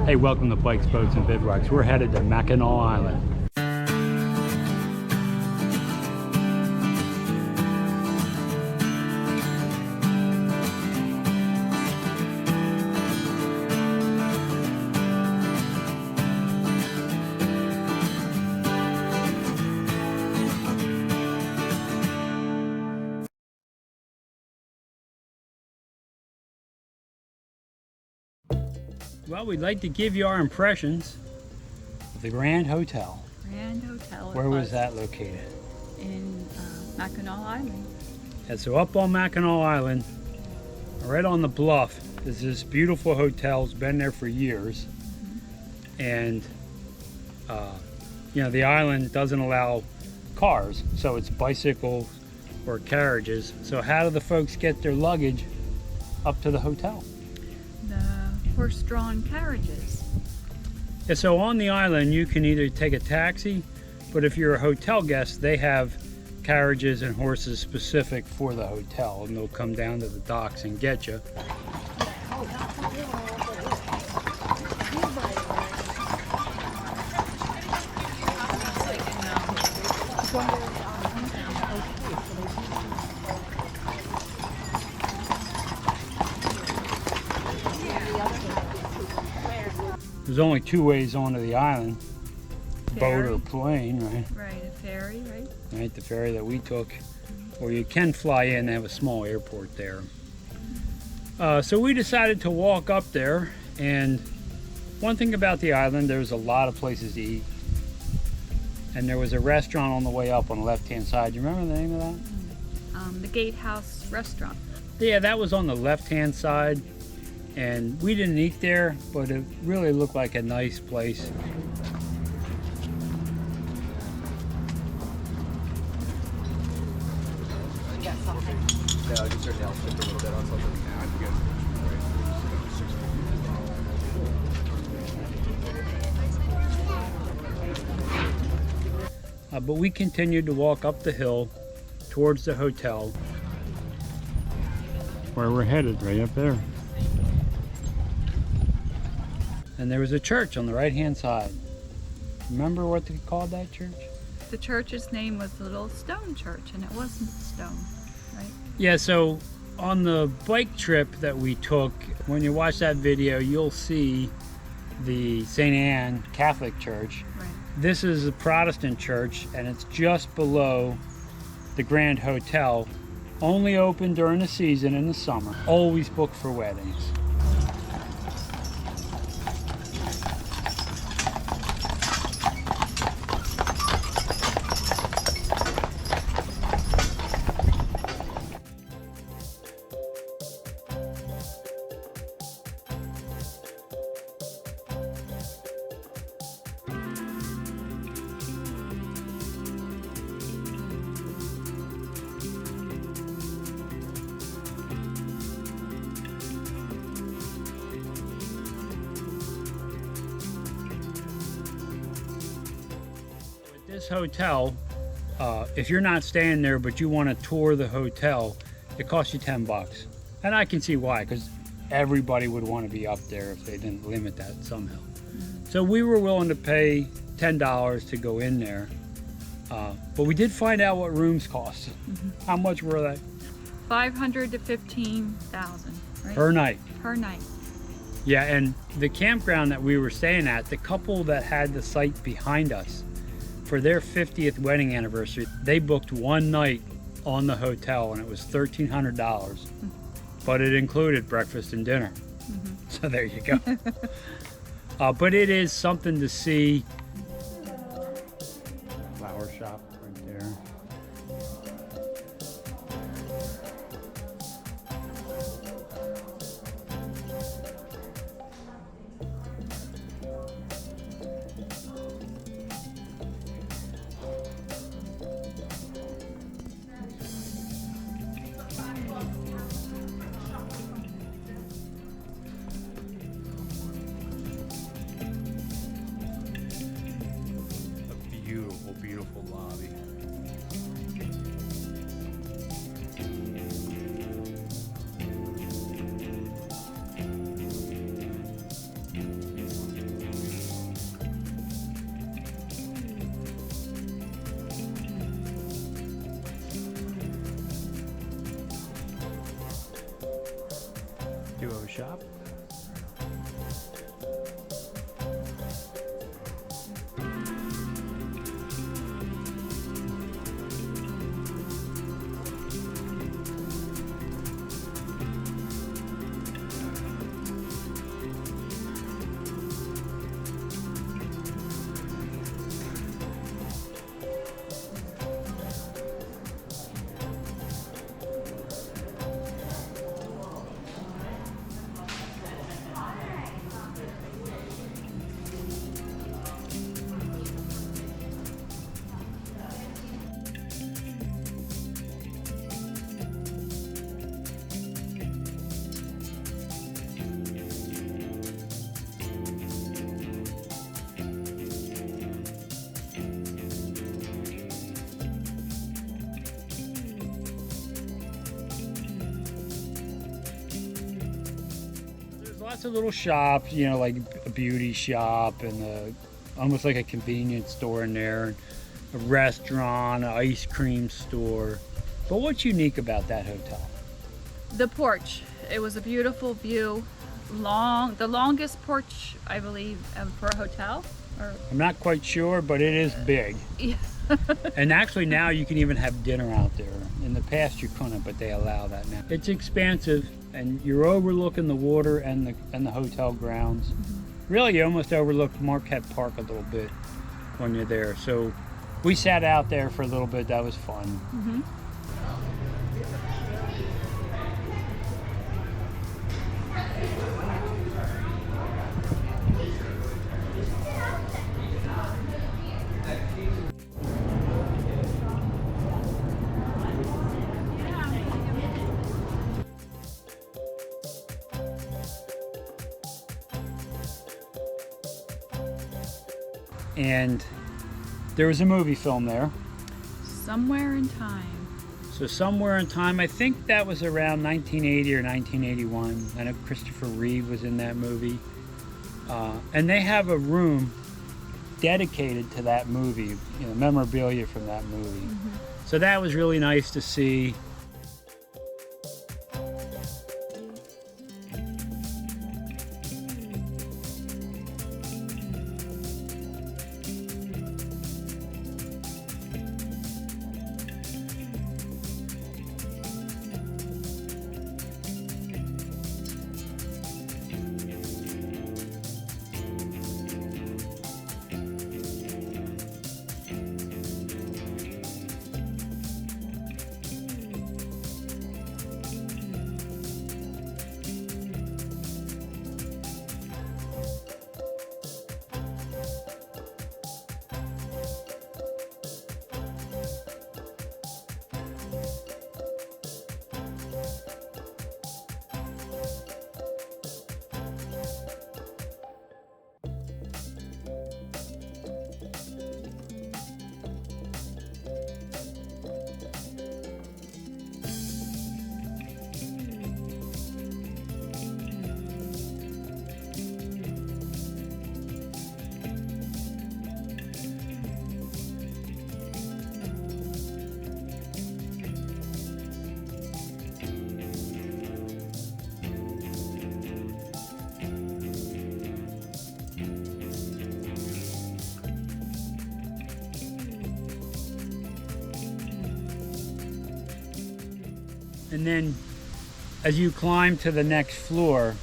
Hey, welcome to Bikes, Boats, and Bivouacs. We're headed to Mackinac Island. Well, we'd like to give you our impressions of the Grand Hotel. Grand Hotel. Where was that located? In Mackinac Island. And so up on Mackinac Island, right on the bluff, is this beautiful hotel. It's been there for years. And, you know, the island doesn't allow cars, so it's bicycles or carriages. So how do the folks get their luggage up to the hotel? Horse-drawn carriages. Yeah, so on the island you can either take a taxi, but if you're a hotel guest, they have carriages and horses specific for the hotel, and they'll come down to the docks and get you. There's only two ways onto the island, Ferry. boat or plane, right? Right, a ferry, right? Right, the ferry that we took. Or you can fly in, they have a small airport there. So we decided to walk up there, and one thing about the island, there's a lot of places to eat. And there was a restaurant on the way up on the left-hand side. Do you remember the name of that? The Gatehouse Restaurant. Yeah, that was on the left-hand side. And we didn't eat there, but it really looked like a nice place. Yeah, I can certainly help shift a little bit on something now. I think But we continued to walk up the hill towards the hotel, where we're headed, right up there. And there was a church on the right-hand side. Remember what they called that church? The church's name was the Little Stone Church, and it wasn't stone, right? Yeah, so on the bike trip that we took, when you watch that video, you'll see the St. Anne Catholic Church. Right. This is a Protestant church, and it's just below the Grand Hotel. Only open during the season in the summer. Always booked for weddings. This hotel, if you're not staying there but you want to tour the hotel, it costs you 10 bucks. And I can see why, because everybody would want to be up there if they didn't limit that somehow. So we were willing to pay $10 to go in there. But we did find out what rooms cost. How much were they? $500 to $15,000, right? Per night. Per night. Yeah, and the campground that we were staying at, the couple that had the site behind us, for their 50th wedding anniversary, they booked one night on the hotel, and it was $1,300, but it included breakfast and dinner. So there you go. But it is something to see. Flower shop right there. Beautiful lobby. shop. Lots of little shops, you know, like a beauty shop and almost like a convenience store in there, a restaurant, an ice cream store. But what's unique about that hotel? The porch. It was a beautiful view. The longest porch, I believe, for a hotel. I'm not quite sure, but it is big. Yeah. And actually now you can even have dinner out there. In the past you couldn't, but they allow that now. It's expansive, and you're overlooking the water and the hotel grounds. Really, you almost overlook Marquette Park a little bit when you're there. So we sat out there for a little bit. That was fun. Mm-hmm. And there was a movie film there. Somewhere in Time. So Somewhere in Time, I think that was around 1980 or 1981. I know Christopher Reeve was in that movie. And they have a room dedicated to that movie, you know, memorabilia from that movie. Mm-hmm. So that was really nice to see. And then as you climb to the next floor,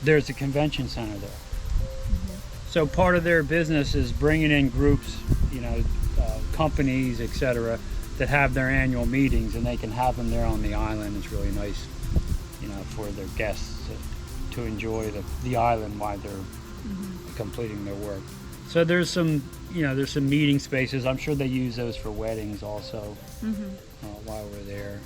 there's a convention center there. Mm-hmm. So part of their business is bringing in groups, you know, companies, etc., that have their annual meetings, and they can have them there on the island. It's really nice, you know, for their guests to enjoy the island while they're completing their work. So there's some, you know, there's some meeting spaces. I'm sure they use those for weddings also while we're there.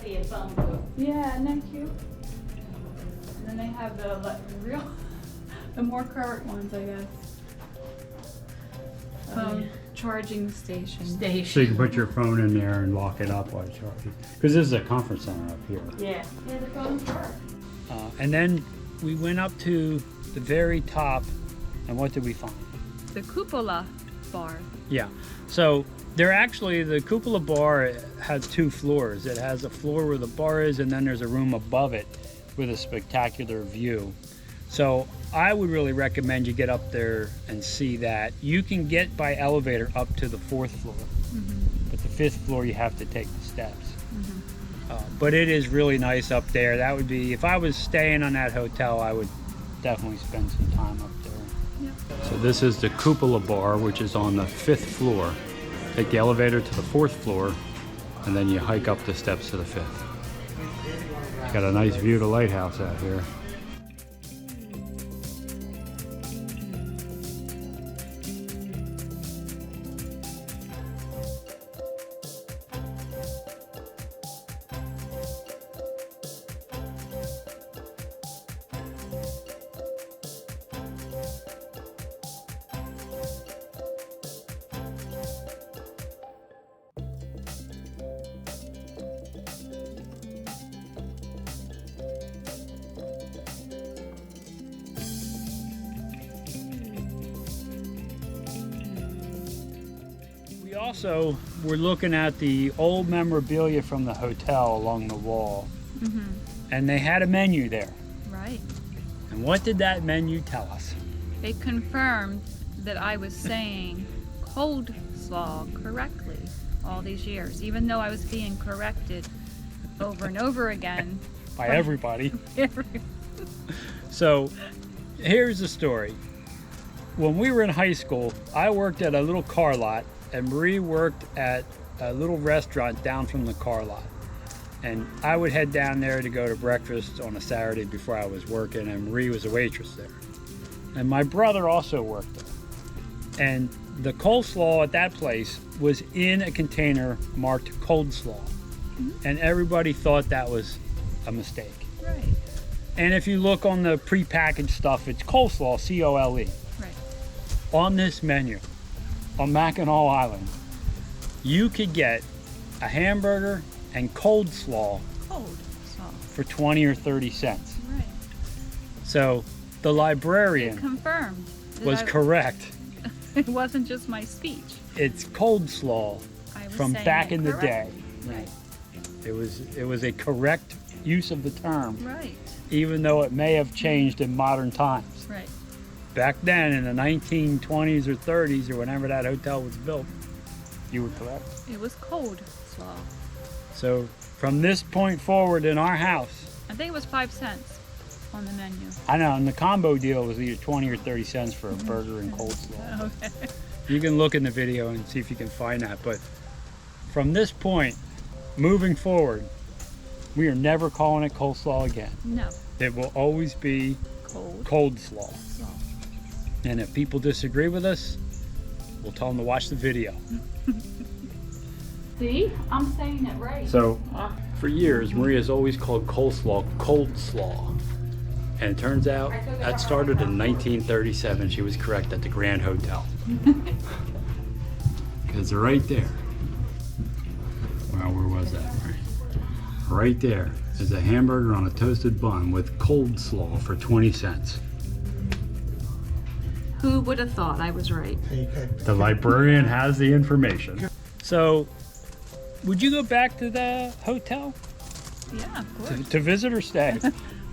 see a phone booth. Yeah, isn't that cute? And then they have the more current ones, I guess. Phone charging station. So you can put your phone in there and lock it up while it's charging. Because this is a conference center up here. Yeah. Yeah, the phones work. And then we went up to the very top, and what did we find? The Cupola Bar. Yeah. So the Cupola Bar has 2 floors. It has a floor where the bar is, and then there's a room above it with a spectacular view. So I would really recommend you get up there and see that. You can get by elevator up to the 4th floor, but the 5th floor you have to take the steps. But it is really nice up there. That would be, if I was staying on that hotel, I would definitely spend some time up there. Yep. So this is the Cupola Bar, which is on the 5th floor. Take the elevator to the 4th floor, and then you hike up the steps to the 5th. Got a nice view of the lighthouse out here. We also were looking at the old memorabilia from the hotel along the wall, and they had a menu there. Right. And what did that menu tell us? It confirmed that I was saying cold slaw correctly all these years, even though I was being corrected over and over again. By everybody. So here's the story. When we were in high school, I worked at a little car lot, and Marie worked at a little restaurant down from the car lot. And I would head down there to go to breakfast on a Saturday before I was working, and Marie was a waitress there. And my brother also worked there. And the coleslaw at that place was in a container marked cold slaw. And everybody thought that was a mistake. Right. And if you look on the prepackaged stuff, it's coleslaw, C-O-L-E. Right. On this menu, on Mackinac Island, you could get a hamburger and cold slaw Cold slaw. for 20 or 30 cents. Right. So the It librarian confirmed that was correct. It wasn't just my speech. It's cold slaw I was from saying back it in the day. correctly. Right. It was a correct use of the term, Right. even though it may have changed in modern times. Right. Back then, in the 1920s or 30s, or whenever that hotel was built, you were correct. It was cold slaw. So from this point forward in our house, I think it was 5 cents on the menu. I know, and the combo deal was either 20 or 30 cents for a burger and coleslaw. Okay. You can look in the video and see if you can find that. But from this point, moving forward, we are never calling it coleslaw again. No. It will always be cold slaw. Slaw. And if people disagree with us, we'll tell them to watch the video. See? I'm saying it right. So, for years, Maria's always called coleslaw cold slaw. And it turns out that started in 1937. She was correct at the Grand Hotel. Because they're right there. Well, where was that? Right there is a hamburger on a toasted bun with cold slaw for 20 cents. Who would have thought I was right? The librarian has the information. So, would you go back to the hotel Yeah, of course. to visit or stay?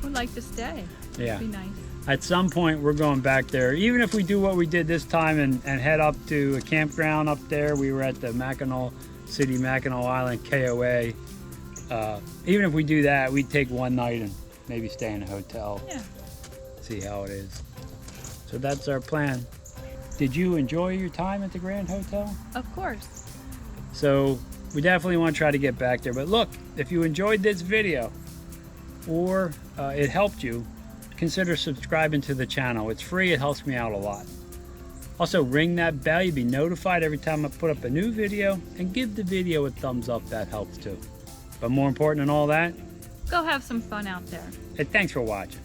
Would like to stay. Yeah. It'd be nice. At some point, we're going back there. Even if we do what we did this time and head up to a campground up there, we were at the Mackinac Island KOA. Even if we do that, we'd take one night and maybe stay in a hotel. Yeah. See how it is. So that's our plan. Did you enjoy your time at the Grand Hotel? Of course. So we definitely want to try to get back there. But look, if you enjoyed this video or it helped you, consider subscribing to the channel. It's free. It helps me out a lot. Also, ring that bell. You'll be notified every time I put up a new video, and give the video a thumbs up. That helps too. But more important than all that, Go have some fun out there. thanks for watching.